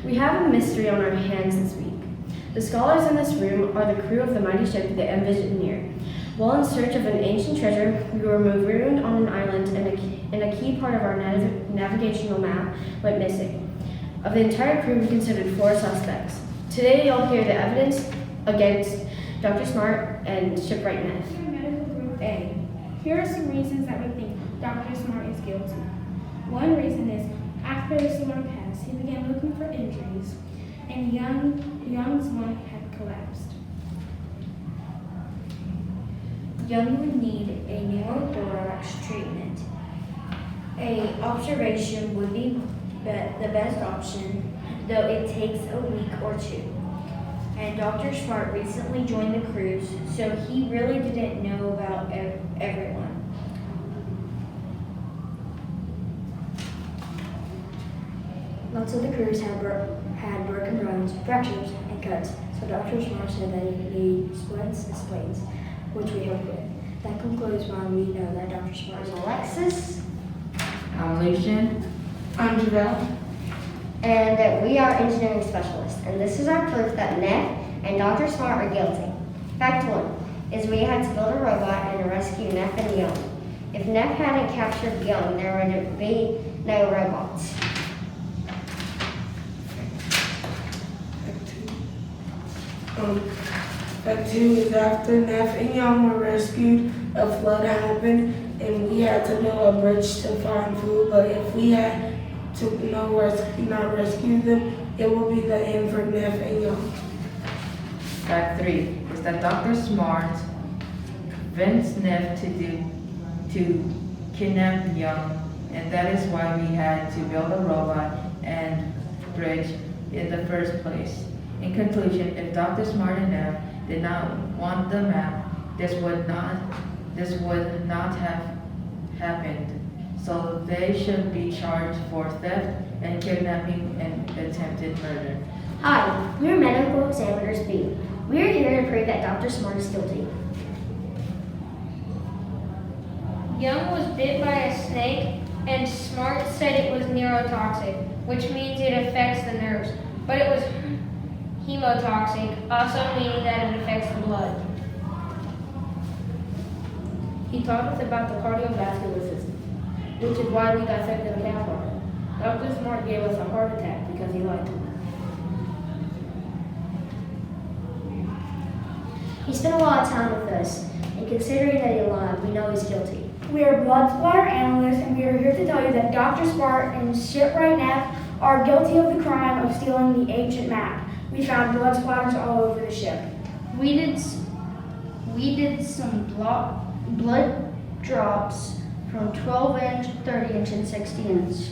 We have a mystery on our hands this week. The scholars in this room are the crew of the mighty ship, the Envisioneer. While in search of an ancient treasure, we were marooned on an island and a key part of our navigational map went missing. Of the entire crew, we considered 4 suspects. Today, you'll hear the evidence against Dr. Smart and Shipwright Neff. Medical Group A. Here are some reasons that we think Dr. Smart is guilty. One reason is after the storm passed, he began looking for injuries, and Young's lung had collapsed. Young would need a pneumothorax treatment. A observation would be the best option, though it takes a week or 2. And Dr. Smart recently joined the cruise, so he really didn't know about everyone. Lots of the crews had broken bones, fractures, and cuts, so Dr. Smart said that he needed splints and spleens, which we helped with. That concludes why we know that Dr. Smart is Alexis, I'm Lucian. I'm Javelle. and that we are engineering specialists, and this is our proof that Neff and Dr. Smart are guilty. Fact 1 is we had to build a robot and rescue Neff and Young. If Neff hadn't captured Young, there would be no robots. Fact 2 is after Neff and Young were rescued, a flood happened, and we had to build a bridge to find food. But if we had to not rescue them, it will be the end for Neff and Young. Fact 3 is that Dr. Smart convinced Neff to kidnap Young, and that is why we had to build a robot and bridge in the first place. In conclusion, if Dr. Smart and Neff did not want the map, this would not have happened. So they should be charged for theft and kidnapping and attempted murder. Hi, we are medical examiners B. We are here to prove that Dr. Smart is guilty. Young was bit by a snake, and Smart said it was neurotoxic, which means it affects the nerves. But it was hemotoxic, also meaning that it affects the blood. He taught us about the cardiovascular system, which is why we dissected a calf heart. Dr. Smart gave us a heart attack because he lied to us. He spent a lot of time with us, and considering that he lied, we know he's guilty. We are blood splatter analysts, and we are here to tell you that Dr. Smart and Shipwright Neff are guilty of the crime of stealing the ancient map. We found blood splatters all over the ship. We did some blood drops from 12-inch, 30-inch, and 60-inch.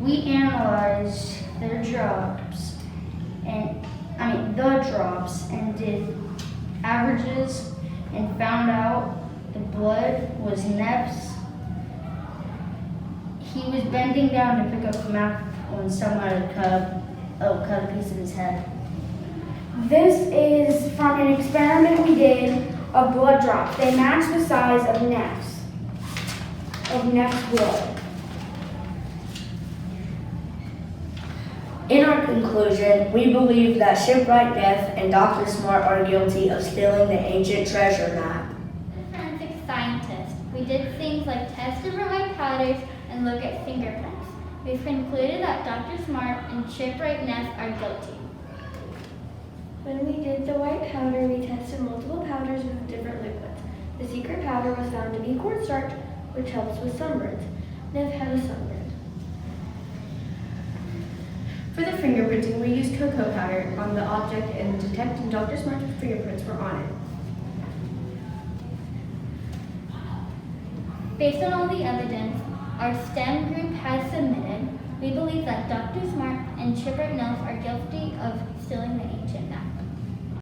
We analyzed the drops and did averages and found out the blood was Neff's. He was bending down to pick up the map when someone had cut a piece of his head. This is from an experiment we did of blood drops. They match the size of Neff's blood. In our conclusion, we believe that Shipwright Neff and Dr. Smart are guilty of stealing the ancient treasure map. Forensic scientists. We did things like test different white powders and look at fingerprints. We've concluded that Dr. Smart and Shipwright Neff are guilty. When we did the white powder, we tested multiple powders with different liquids. The secret powder was found to be cornstarch, which helps with sunburns. Neff had a sunburn. For the fingerprinting, we used cocoa powder on the object and detected Dr. Smart's fingerprints were on it. Based on all the evidence our STEM group has submitted, we believe that Dr. Smart and Shipwright Neff are guilty of stealing the ancient map.